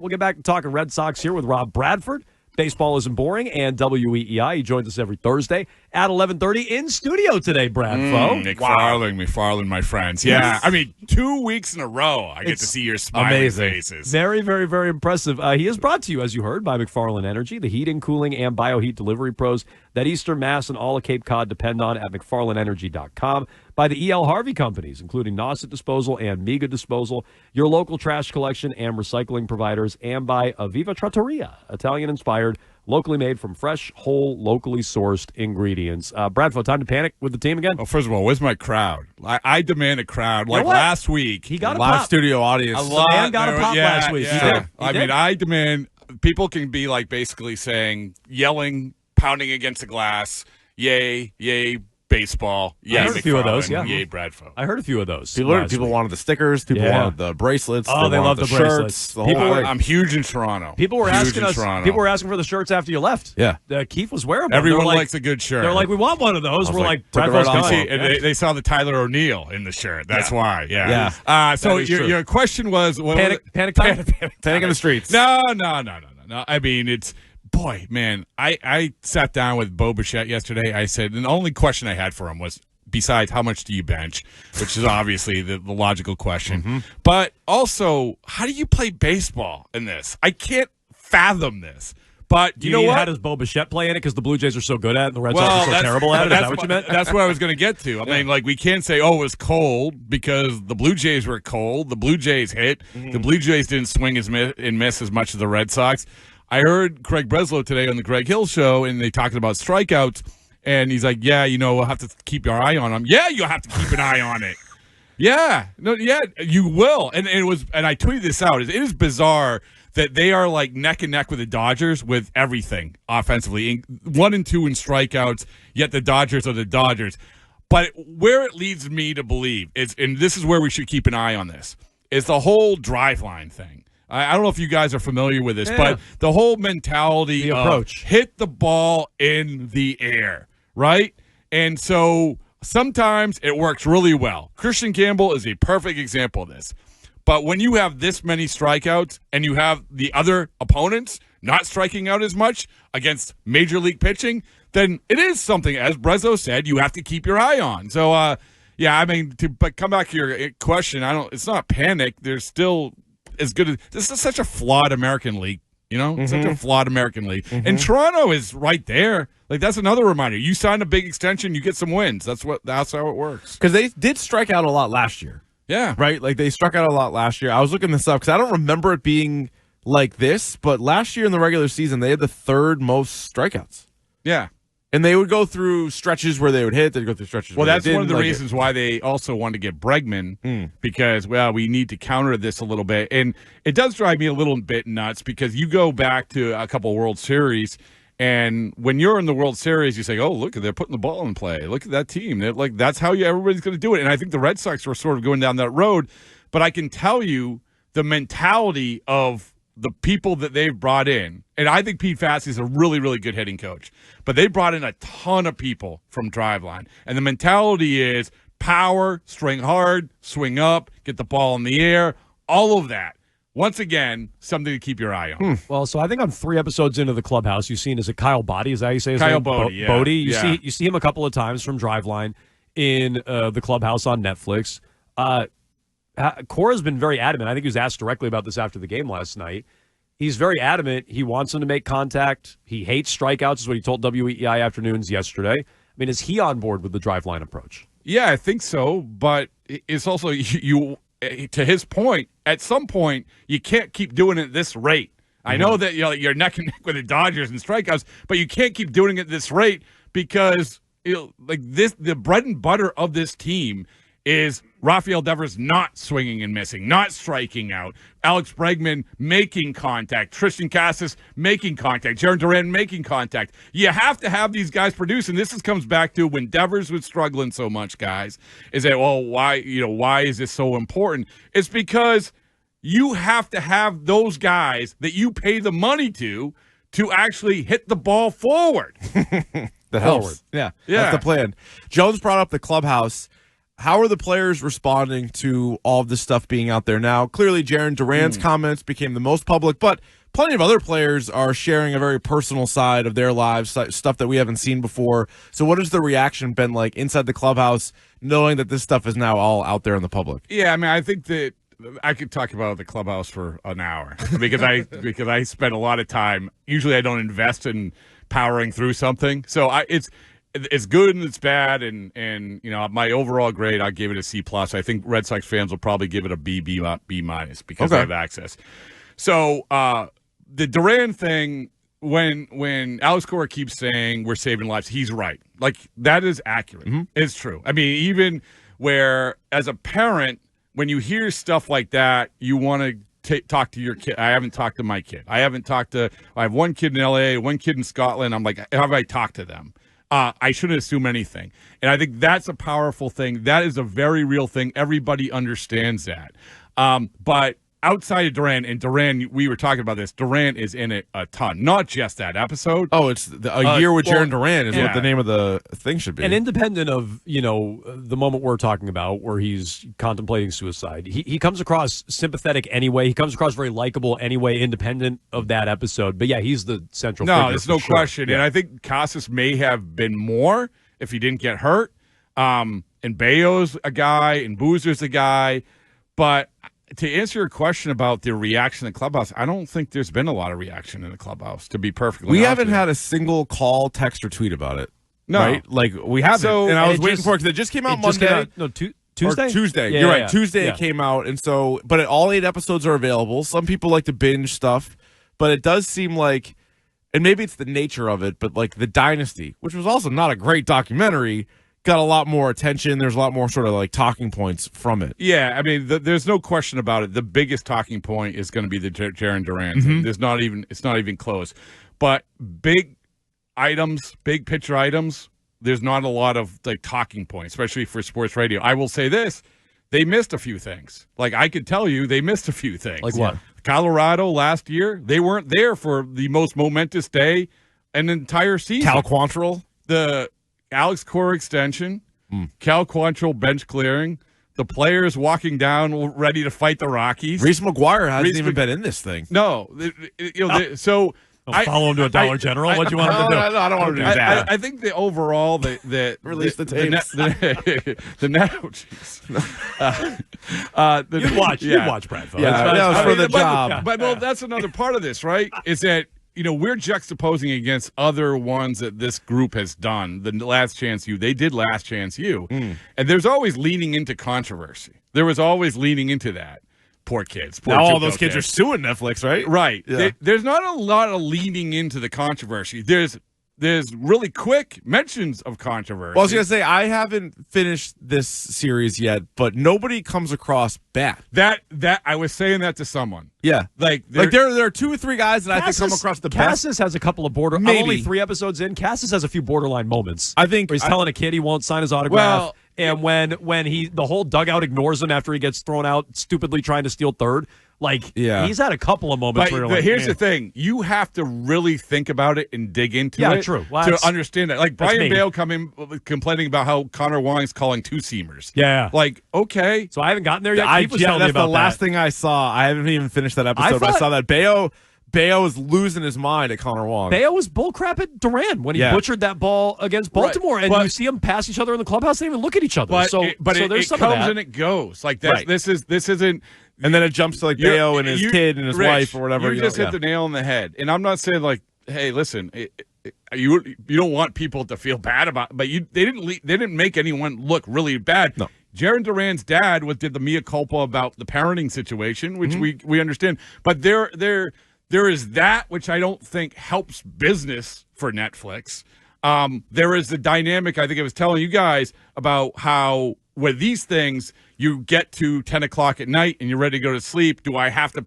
We'll get back to talking Red Sox here with Rob Bradford. Baseball Isn't Boring and WEEI. He joins us every Thursday at 11:30 in studio today, Bradfo. McFarland, my friends. Yeah, I mean, 2 weeks in a row, I get to see your smiling faces. Very, very, very impressive. He is brought to you, as you heard, by McFarland Energy, the heating, cooling, and bioheat delivery pros that Eastern Mass and all of Cape Cod depend on at McFarlandEnergy.com. By the E.L. Harvey Companies, including Nauset Disposal and Miga Disposal, your local trash collection and recycling providers, and by Aviva Trattoria, Italian-inspired, locally made from fresh, whole, locally sourced ingredients. Bradford, time to panic with the team again? Well, first of all, where's my crowd? I demand a crowd. Like last week. He got a live pop. studio audience. The man got a pop last week. Yeah. He did. I demand people can be like basically saying, yelling, pounding against the glass, yay, yay, baseball. I heard a few of those, yeah. Yay, Bradford. I heard a few of those. People wanted the stickers. People wanted the bracelets. Oh, they love the shirts. bracelets. The whole thing. I'm huge in Toronto. People were asking us. People were asking for the shirts after you left. Yeah. Keefe was wearing them. Everyone likes a good shirt. They're like, we want one of those. We're like, took it Bradford's right off. gone. And they saw the Tyler O'Neill in the shirt. That's why. Yeah. So That is true. your question was Panic time? Panic in the streets. No. I mean, it's boy, man. I sat down with Bo Bichette yesterday. I said, and the only question I had for him was, besides how much do you bench, which is obviously the logical question, but also how do you play baseball in this? I can't fathom this. But you know what? How does Bo Bichette play in it because the Blue Jays are so good at it and the Red Sox are so terrible at it? Is that what you meant? That's what I was going to get to. I mean, like, we can't say, oh, it was cold because the Blue Jays were cold. The Blue Jays hit. The Blue Jays didn't swing and miss as much as the Red Sox. I heard Craig Breslow today on the Greg Hill Show, and they talked about strikeouts. And he's like, yeah, we'll have to keep your eye on him. Yeah, you'll have to keep an eye on it. Yeah, you will. And I tweeted this out. It is bizarre that they are like neck and neck with the Dodgers with everything offensively, 1 and 2 in strikeouts. Yet the Dodgers are the Dodgers. But where it leads me to believe is, and this is where we should keep an eye on this, is the whole Driveline thing. I don't know if you guys are familiar with this, but the whole mentality the approach. Hit the ball in the air, right? And so sometimes it works really well. Christian Campbell is a perfect example of this. But when you have this many strikeouts and you have the other opponents not striking out as much against major league pitching, then it is something, as Breslow said, you have to keep your eye on. So, I mean, but come back to your question, it's not panic. There's still as good as this is such a flawed American league, such a flawed American league. And Toronto is right there. Like, that's another reminder. You sign a big extension, you get some wins. That's how it works. Because they did strike out a lot last year. Yeah. Right? Like, they struck out a lot last year. I was looking this up because I don't remember it being like this, but last year in the regular season, they had the 3rd most strikeouts. Yeah. And they would go through stretches where they would hit. They'd go through stretches where they didn't. Well, that's one of the reasons why they also wanted to get Bregman because, we need to counter this a little bit. And it does drive me a little bit nuts because you go back to a couple World Series, and when you're in the World Series, you say, oh, look, they're putting the ball in play. Look at that team. That's how everybody's going to do it. And I think the Red Sox were sort of going down that road. But I can tell you the mentality of the people that they've brought in, and I think Pete Fassi is a really, really good hitting coach, but they brought in a ton of people from Driveline, and the mentality is power, swing hard, swing up, get the ball in the air, all of that. Once again, something to keep your eye on. Well, so I think on 3 episodes into the Clubhouse, you've seen, is it Kyle Boddy? Is that how you say his name? Kyle Boddy, yeah. Boddy. You see him a couple of times from Driveline in the Clubhouse on Netflix. Cora's been very adamant. I think he was asked directly about this after the game last night. He's very adamant. He wants him to make contact. He hates strikeouts, is what he told WEEI Afternoons yesterday. I mean, is he on board with the Driveline approach? Yeah, I think so. But it's also, you to his point, at some point, you can't keep doing it at this rate. I know that you're neck and neck with the Dodgers and strikeouts, but you can't keep doing it at this rate because the bread and butter of this team is Rafael Devers not swinging and missing, not striking out, Alex Bregman making contact, Tristan Casas making contact, Jaron Duran making contact. You have to have these guys produce, and this comes back to when Devers was struggling so much, guys, is that, well, why is this so important? It's because you have to have those guys that you pay the money to actually hit the ball forward. That helps. Yeah, that's the plan. Jones brought up the Clubhouse. how are the players responding to all of this stuff being out there now? Clearly, Jarren Duran's comments became the most public, but plenty of other players are sharing a very personal side of their lives, stuff that we haven't seen before. So what has the reaction been like inside the clubhouse, knowing that this stuff is now all out there in the public? Yeah, I mean, I think that I could talk about the clubhouse for an hour because I spend a lot of time. Usually I don't invest in powering through something. So it's good and it's bad, and you know, my overall grade, I gave it a C+. I think Red Sox fans will probably give it a B minus because they have access. So the Duran thing, when Alex Cora keeps saying we're saving lives, he's right. Like, that is accurate. It's true. I mean, even where as a parent, when you hear stuff like that, you want to talk to your kid. I haven't talked to my kid. I have one kid in LA, one kid in Scotland. I'm like, have I talked to them? I shouldn't assume anything. And I think that's a powerful thing. That is a very real thing. Everybody understands that. But outside of Duran, and Duran, we were talking about this, Duran is in it a ton. Not just that episode. Oh, it's a year with Jarren Duran is what the name of the thing should be. And independent of, you know, the moment we're talking about where he's contemplating suicide, he comes across sympathetic anyway. He comes across very likable anyway, independent of that episode. But yeah, he's the central figure. No, there's no question. Yeah. And I think Casas may have been more if he didn't get hurt. And Bayo's a guy, and Boozer's a guy. But to answer your question about the reaction in the clubhouse, I don't think there's been a lot of reaction in the clubhouse, to be perfectly honest. We haven't had a single call, text, or tweet about it. No. Right? Like, we haven't. So, and I was waiting for it because it just came out Monday. Tuesday? Tuesday. Yeah, You're right. yeah. Tuesday it came out. And so, but all 8 episodes are available. Some people like to binge stuff, but it does seem like, and maybe it's the nature of it, but like The Dynasty, which was also not a great documentary, got a lot more attention. There's a lot more sort of like talking points from it. Yeah, I mean, there's no question about it. The biggest talking point is going to be the Jarren Duran. It's not even close. But big items, big picture items, there's not a lot of like talking points, especially for sports radio. I will say this: they missed a few things. Like, I could tell you, they missed a few things. Like what? Colorado last year, they weren't there for the most momentous day an entire season. Cal Quantrill, The Alex Cora extension, Cal Quantrill bench clearing, the players walking down ready to fight the Rockies. Reese McGuire hasn't even been in this thing. No, so follow him to a Dollar General. What do you want him to do? No, I don't want to do that. I think the overall Release the tapes. You'd watch Bradford. Yeah, that was for the job. But no, that's another part of this, right? Is that, you know, we're juxtaposing against other ones that this group has done. The Last Chance U, they did Last Chance U, and there's always leaning into controversy. There was always leaning into that. Poor kids. Now all those kids are suing Netflix, right? Right. Yeah. There's not a lot of leaning into the controversy. There's really quick mentions of controversy. Well, I was going to say, I haven't finished this series yet, but nobody comes across bad. That I was saying that to someone. Yeah. Like there are 2 or 3 guys that I think come across the best. Casas has a couple of I'm only 3 episodes in. Casas has a few borderline moments. I think where he's telling a kid he won't sign his autograph. Well, and when the whole dugout ignores him after he gets thrown out, stupidly trying to steal third. Like, he's had a couple of moments where you're like, here's the thing. You have to really think about it and dig into it true. to understand that. Like, Brian Bale complaining about how Connor Wong's calling 2-seamers. Yeah. Like, okay. So I haven't gotten there yet. Keefe was telling me that's about the last thing I saw. I haven't even finished that episode, but I saw that Bayo was losing his mind at Connor Wong. Bayo was bullcrap at Duran when he butchered that ball against Baltimore, and you see them pass each other in the clubhouse. They didn't even look at each other. But there's some of comes that. and it goes. Like, this isn't. And then it jumps to like Bayo and his kid and his wife or whatever. You just hit the nail on the head. And I'm not saying like, hey, listen, you don't want people to feel bad about it, but they didn't make anyone look really bad. No. Jarren Duran's dad did the mea culpa about the parenting situation, which we understand. But there is that which I don't think helps business for Netflix. There is the dynamic, I think I was telling you guys, about how with these things, you get to 10 o'clock at night and you're ready to go to sleep. Do I have to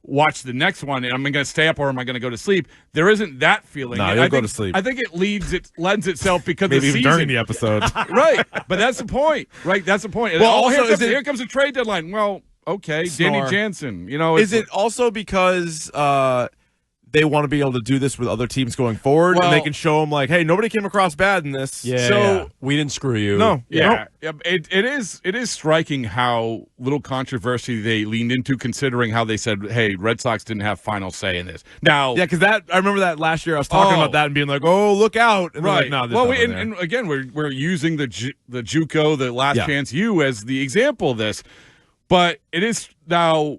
watch the next one and I'm going to stay up or am I going to go to sleep? There isn't that feeling. No, you'll go to sleep. I think it lends itself because maybe the even season. during the episode. Right. But that's the point. Right. That's the point. Well, also, here comes a trade deadline. Well, okay. Danny Jansen. You know, is it also because they want to be able to do this with other teams going forward, Well, and they can show them like, hey, nobody came across bad in this. So we didn't screw you. No. Yeah, it is striking how little controversy they leaned into, considering how they said, "Hey, Red Sox didn't have final say in this." Now, Yeah, because I remember that last year I was talking about that and being like, "Oh, look out!" And right? Like, no, well, and again, we're using the JUCO, the last chance U, as the example of this, but it is now.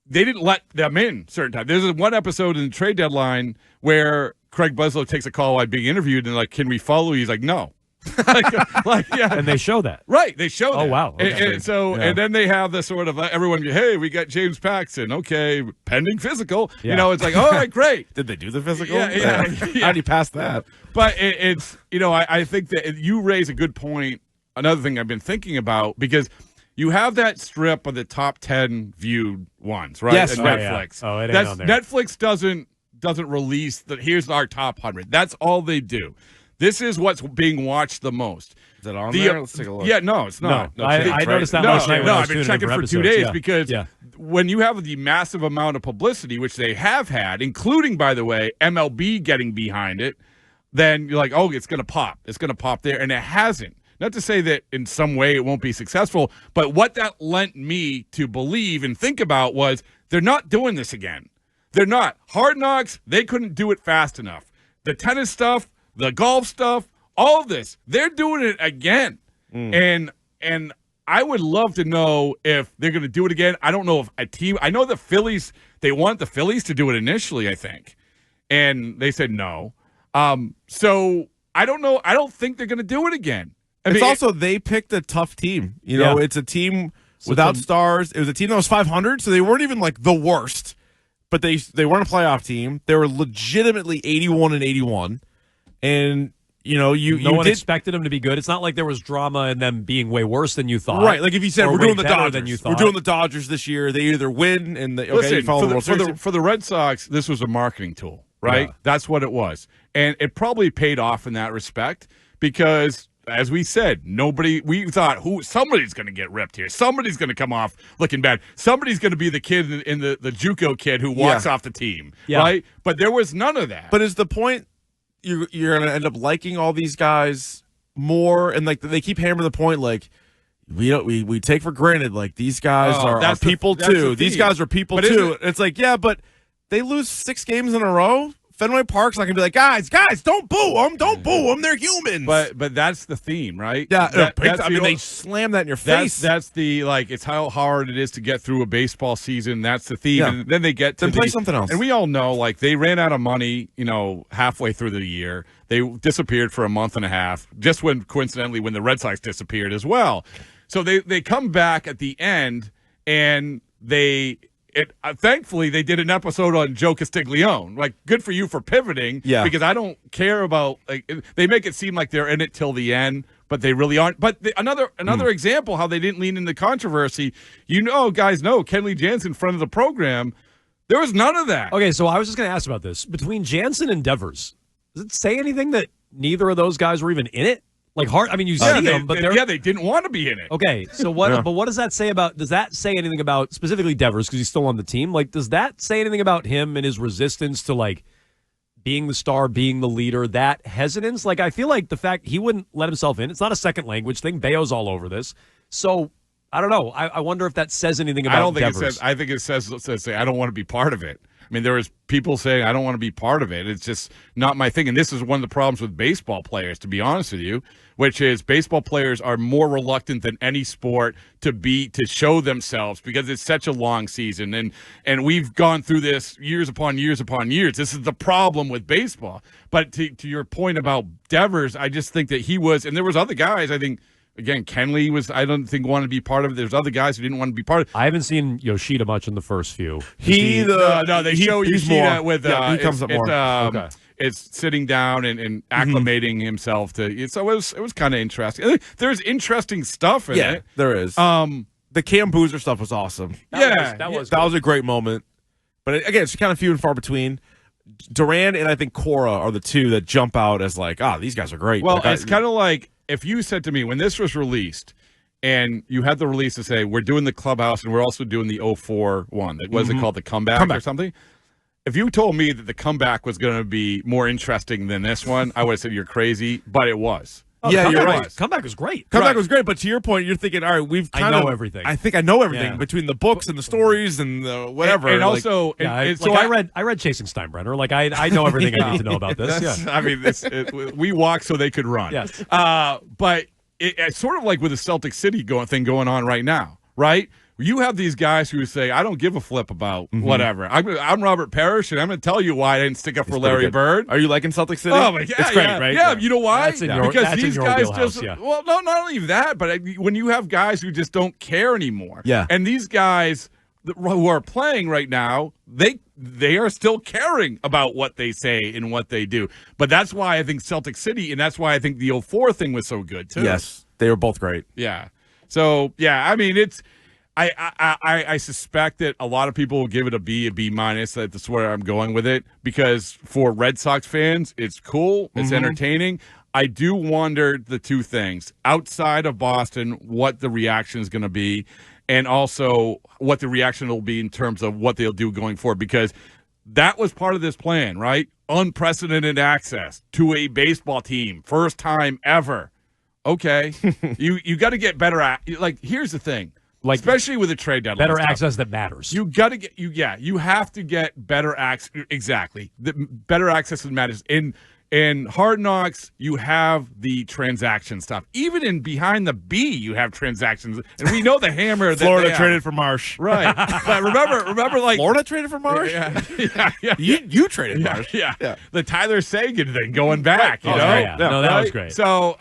They didn't let them in certain times. There's one episode in the trade deadline where Craig Breslow takes a call while being interviewed and like, can we follow you? He's like, no. Yeah. And they show that. Right. They show that. Oh, wow. Okay. And then they have the sort of everyone, hey, we got James Paxton. Okay. Pending physical. Yeah. You know, it's like, all right, great. Did they do the physical? Yeah. How do you pass that? But it's, I think that you raise a good point. Another thing I've been thinking about, because you have that strip of the top 10 viewed ones, right? Yes, at right. Netflix. Yeah. Oh, it ain't on there. Netflix doesn't release here's our top 100. That's all they do. This is what's being watched the most. Is that on there? Let's take a look. Yeah, no, it's not. No, I noticed that last night when I was I've been tuning in checking for for 2 episodes. days Yeah. because when you have the massive amount of publicity, which they have had, including, by the way, MLB getting behind it, then you're like, oh, it's going to pop. It's going to pop there, and it hasn't. Not to say that in some way it won't be successful, but what that lent me to believe and think about was they're not doing this again. They're not. Hard Knocks, they couldn't do it fast enough. The tennis stuff, the golf stuff, all of this, they're doing it again. And I would love to know if they're going to do it again. I don't know if a team – I know the Phillies – they want the Phillies to do it initially, I think. And they said no. So I don't know. I don't think they're going to do it again. It's also they picked a tough team. It's a team without stars. It was a team that was 500, so they weren't even like the worst. But they weren't a playoff team. They were legitimately 81-81, and no one expected them to be good. It's not like there was drama in them being way worse than you thought. Right? Like if you said we're doing the Dodgers, than you thought. we're doing the Dodgers this year. They either win and Listen, follow the World Series. for the Red Sox, this was a marketing tool, right? Yeah. That's what it was, and it probably paid off in that respect because. As we said, we thought somebody's going to get ripped here. Somebody's going to come off looking bad. Somebody's going to be the kid in the JUCO kid who walks off the team, right? But there was none of that. But is the point you're going to end up liking all these guys more? And like they keep hammering the point, like we take for granted, like these guys are people too. These guys are people too. It's like but they lose 6 games in a row. Fenway Park's not gonna be like, guys, don't boo them. They're humans. But that's the theme, right? Yeah, they slam that in your face. That's the it's how hard it is to get through a baseball season. That's the theme, and then they get to play something else. And we all know, they ran out of money, halfway through the year. They disappeared for a month and a half, just coincidentally when the Red Sox disappeared as well. So they come back at the end, and thankfully, they did an episode on Joe Castiglione. Good for you for pivoting. Yeah. Because I don't care about they make it seem like they're in it till the end, but they really aren't. But another example how they didn't lean into controversy. Guys know Kenley Jansen, friend of the program. There was none of that. Okay, so I was just going to ask about this. Between Jansen and Devers, does it say anything that neither of those guys were even in it? You see them, but they didn't want to be in it. Okay, so what? Yeah. But what does that say about? Does that say anything about specifically Devers because he's still on the team? Does that say anything about him and his resistance to being the star, being the leader? That hesitance? I feel like the fact he wouldn't let himself in. It's not a second language thing. Bayo's all over this, so I don't know. I wonder if that says anything about. I don't think Devers. it says. I think it says I don't want to be part of it. There was people saying, I don't want to be part of it. It's just not my thing. And this is one of the problems with baseball players, to be honest with you, which is baseball players are more reluctant than any sport to show themselves because it's such a long season. And we've gone through this years upon years upon years. This is the problem with baseball. But to your point about Devers, I just think that he was, and there was other guys, I think, again, Kenley I don't think, wanted to be part of it. There's other guys who didn't want to be part of it. I haven't seen Yoshida much in the first few. They show Yoshida with he comes up more. Okay. It's sitting down and acclimating himself to. So it was kind of interesting. There's interesting stuff in it. There is. The Cam Boozer stuff was awesome. That was a great moment. But again, it's kind of few and far between. Duran and I think Cora are the two that jump out as these guys are great. Well, it's kind of like if you said to me when this was released and you had the release to say we're doing the Clubhouse and we're also doing the 04 one. What is it called? The comeback or something? if you told me that the comeback was going to be more interesting than this one, I would have said you're crazy, but it was. Oh, yeah, you're right. Comeback was great. Comeback was great, but to your point, you're thinking, all right, I know everything. I think I know everything between the books and the stories and the whatever. And also, I read Chasing Steinbrenner. Like I know everything I need to know about this. Yeah. I mean, we walk so they could run. Yes. But it's sort of like with the Celtic City thing going on right now, right? You have these guys who say, I don't give a flip about whatever. I'm Robert Parrish, and I'm going to tell you why I didn't stick up for Larry Bird. Are you liking Celtic City? Oh, my God. It's great, right? Yeah, you know why? Because these guys wheelhouse, just, well, no, not only that, but when you have guys who just don't care anymore. Yeah. And these guys who are playing right now, they are still caring about what they say and what they do. But that's why I think Celtic City, and that's why I think the 04 thing was so good, too. Yes, they were both great. Yeah. So, yeah, I mean, it's... I suspect that a lot of people will give it a B minus. That's where I'm going with it, because for Red Sox fans, it's cool, it's entertaining. I do wonder the two things outside of Boston, what the reaction is going to be, and also what the reaction will be in terms of what they'll do going forward, because that was part of this plan, right? Unprecedented access to a baseball team, first time ever. Okay, you got to get better at. Like, here's the thing. Like, especially with the trade deadline, better access that matters. You got to get you have to get better access. Exactly, the better access that matters. In Hard Knocks, you have the transaction stuff. Even in Behind the B, you have transactions, and we know the hammer. That Florida traded for Marsh, right? But remember, like Florida traded for Marsh. Yeah. You traded Marsh. Yeah. The Tyler Sagan thing going back. You know, no, that was great. So.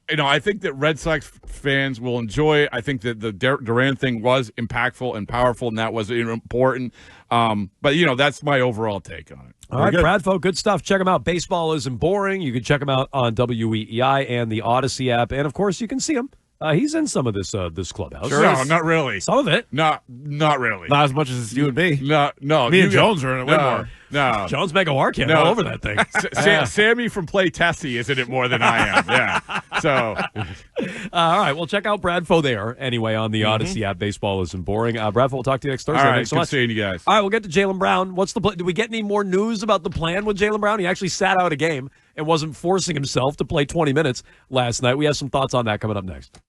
I think that Red Sox fans will enjoy it. I think that the Duran thing was impactful and powerful, and that was important. But, that's my overall take on it. All right, Bradford, good stuff. Check them out. Baseball Isn't Boring. You can check him out on WEEI and the Odyssey app. And, of course, you can see him. He's in some of this Clubhouse. Sure. No, not really. Some of it. Not really. Not as much as you and me. No. Me and Jones are in it way more. No. Jones make a work all over that thing. Sammy from Play Tessie is in it more than I am. Yeah. So. All right. Well, check out Bradford there anyway on the Odyssey app. Baseball Isn't Boring. Bradford, we'll talk to you next Thursday. All right. Thanks so much. Seeing you guys. All right. We'll get to Jaylen Brown. What's the plan? Did we get any more news about the plan with Jaylen Brown? He actually sat out a game and wasn't forcing himself to play 20 minutes last night. We have some thoughts on that coming up next.